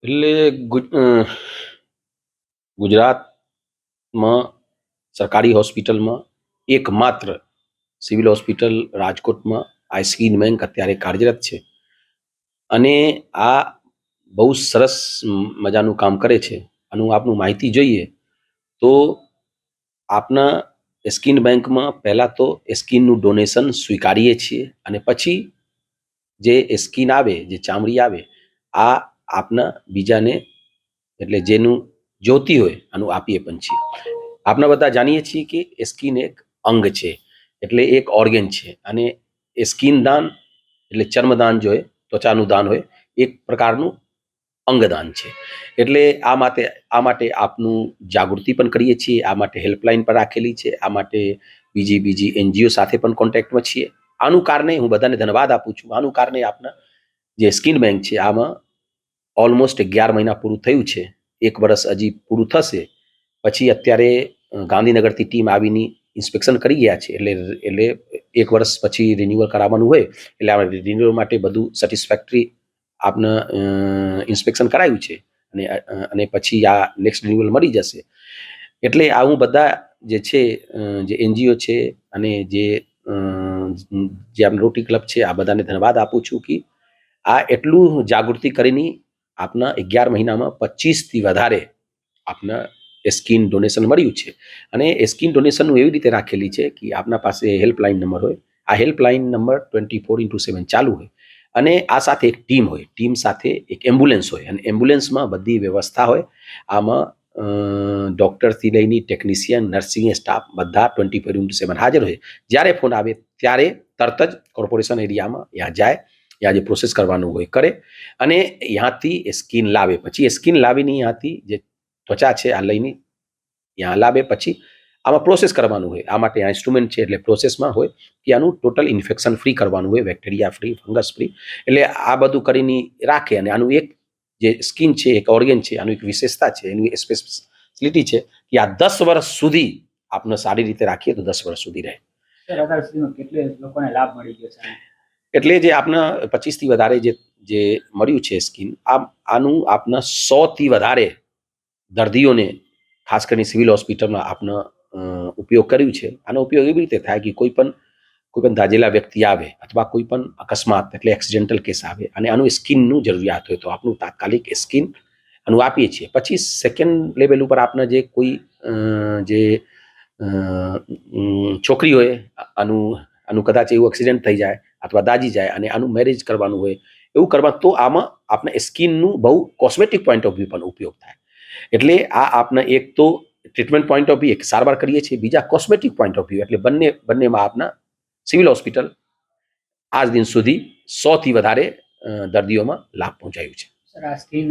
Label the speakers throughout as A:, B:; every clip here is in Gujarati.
A: એટલે ગુજરાતમાં સરકારી હોસ્પિટલમાં એકમાત્ર સિવિલ હોસ્પિટલ રાજકોટમાં આ સ્કીન બેંક અત્યારે કાર્યરત છે અને આ બહુ સરસ મજાનું કામ કરે છે. આનું આપનું માહિતી જોઈએ તો આપના સ્કીન બેંકમાં પહેલાં તો સ્કીનનું ડોનેશન સ્વીકારીએ છીએ અને પછી જે સ્કીન આવે, જે ચામડી આવે, આ આપના બીજાને એટલે જેનું જોતી હોય આનું આપીએ પણ છીએ. આપણે બધા જાણીએ છીએ કે સ્કીન એક અંગ છે, એટલે એક ઓર્ગેન છે અને સ્કીન દાન એટલે ચર્મદાન જો હોય, ત્વચાનું દાન હોય, એક પ્રકારનું અંગદાન છે. એટલે આ માટે આપનું જાગૃતિ પણ કરીએ છીએ. આ માટે હેલ્પલાઇન પર રાખેલી છે. આ માટે બીજી એનજીઓ સાથે પણ કોન્ટેક્ટમાં છીએ. આનું કારણે હું બધાને ધન્યવાદ આપું છું. આનું કારણે આપના જે સ્કીન બેંક છે આમાં ઓલમોસ્ટ 11 મહિના પૂરું થયું છે. 1 વર્ષ હજી પૂરું થશે. પછી અત્યારે ગાંધીનગરથી ટીમ આવીને ઇન્સ્પેક્શન કરી ગયા છે. એટલે 1 વર્ષ પછી રિન્યુઅલ કરાવવાનું હોય એટલે આ રિન્યુઅલ માટે બધું સેટિસ્ફેક્ટરી આપને ઇન્સ્પેક્શન કરાયું છે અને પછી આ નેક્સ્ટ રિન્યુઅલ મળી જશે. એટલે આ હું બધા જે છે જે એનજીઓ છે અને જે રોટરી ક્લબ છે આ બધાને ધન્યવાદ આપું છું કે આ એટલું જાગૃતિ કરીને આપના 11 મહિનામાં 25થી વધારે આપના સ્કીન ડોનેશન મળ્યું છે. અને સ્કીન ડોનેશનનું એવી રીતે રાખેલી છે કે આપના પાસે હેલ્પલાઇન નંબર હોય. આ હેલ્પલાઇન નંબર 24x7 ચાલુ હોય અને આ સાથે એક ટીમ હોય. ટીમ સાથે એક એમ્બ્યુલન્સ હોય અને એમ્બ્યુલન્સમાં બધી વ્યવસ્થા હોય. આમાં ડૉક્ટરથી લઈને ટેકનિશિયન, નર્સિંગ સ્ટાફ બધા 24x7 હાજર હોય. જ્યારે ફોન આવે ત્યારે તરત જ કોર્પોરેશન એરિયામાં ત્યાં જાય, ત્યાં જે પ્રોસેસ કરવાનું હોય કરે અને ત્યાંથી સ્કીન લાવે. પછી સ્કીન લાવીને ત્યાંથી જે ત્વચા છે આ લઈને ત્યાં લાવે. પછી આમાં પ્રોસેસ કરવાનું હોય. આ માટે આ ઇન્સ્ટ્રુમેન્ટ છે એટલે પ્રોસેસમાં હોય કે આનું ટોટલ ઇન્ફેક્શન ફ્રી કરવાનું હોય, બેક્ટેરિયા ફ્રી, ફંગસ ફ્રી. એટલે આ બધું કરીને રાખે અને આનું એક જે સ્કીન છે, એક ઓર્ગેન છે, આનું એક વિશેષતા છે, એની સ્પેશિયાલિટી છે કે આ 10 વર્ષ સુધી આપણે સારી રીતે રાખીએ તો 10 વર્ષ સુધી રહે.
B: લોકોને લાભ મળી ગયો છે.
A: એટલે જે આપના 25થી વધારે જે મળ્યું છે સ્કીન, આનું આપના 100થી વધારે દર્દીઓને ખાસ કરીને સિવિલ હોસ્પિટલમાં આપનો ઉપયોગ કર્યું છે. આનો ઉપયોગ એવી રીતે થાય કે કોઈ પણ દાઝેલા વ્યક્તિ આવે અથવા કોઈ પણ અકસ્માત એટલે એક્સિડેન્ટલ કેસ આવે અને આનું સ્કીનનું જરૂરિયાત હોય તો આપણું તાત્કાલિક સ્કીન આનું આપીએ છીએ. પછી સેકન્ડ લેવલ ઉપર આપને જે કોઈ જે છોકરી હોય આનું કદાચ એવું એક્સિડન્ટ થઈ જાય અથવા દાજી જાય અને આનું મેરેજ કરવાનું હોય, એવું કરવા તો આમાં આપણે સ્કીનનું બહુ કોસ્મેટિક પોઈન્ટ ઓફ વ્યૂ પણ ઉપયોગ થાય. એટલે આ આપને એક તો ટ્રીટમેન્ટ પોઈન્ટ ઓફ વ્યૂ એક સારવાર કરીએ છીએ, બીજા કોસ્મેટિક પોઈન્ટ ઓફ વ્યૂ એટલે બંનેમાં આપના સિવિલ હોસ્પિટલ આજ દિન સુધી 100થી વધારે દર્દીઓમાં લાભ પહોંચાડ્યું છે.
B: સર, આ સ્કીન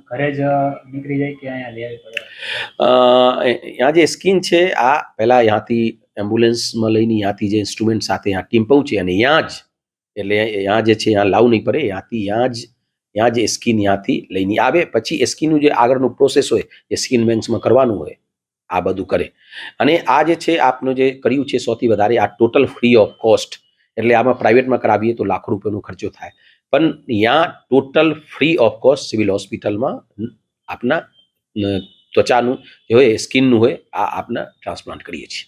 B: ઘરે જ નીકળી જાય કે અહીંયા લેવી પડે?
A: અહીંયા જે સ્કીન છે આ પહેલાં અહીંયાથી એમ્બ્યુલન્સમાં લઈને અહીંયાથી જે ઇન્સ્ટ્રુમેન્ટ સાથે અહીંયા ટીમ પહોંચે અને ત્યાં જે છે અહીંયા લાવવું નહીં પડે. ત્યાં જે સ્કીન ત્યાંથી લઈને આવે. પછી સ્કીનનું જે આગળનું પ્રોસેસ હોય એ સ્કીન બેંક્સમાં કરવાનું હોય, આ બધું કરે. અને આ જે છે આપનું જે કર્યું છે 100થી વધારે, આ ટોટલ ફ્રી ઓફ કોસ્ટ. એટલે આમાં પ્રાઇવેટમાં કરાવીએ તો લાખો રૂપિયાનો ખર્ચો થાય, પણ ત્યાં total free of cost civil હોસ્પિટલમાં આપના ત્વચાનું જે હોય, સ્કીનનું હોય, આ આપના ટ્રાન્સપ્લાન્ટ કરીએ છીએ.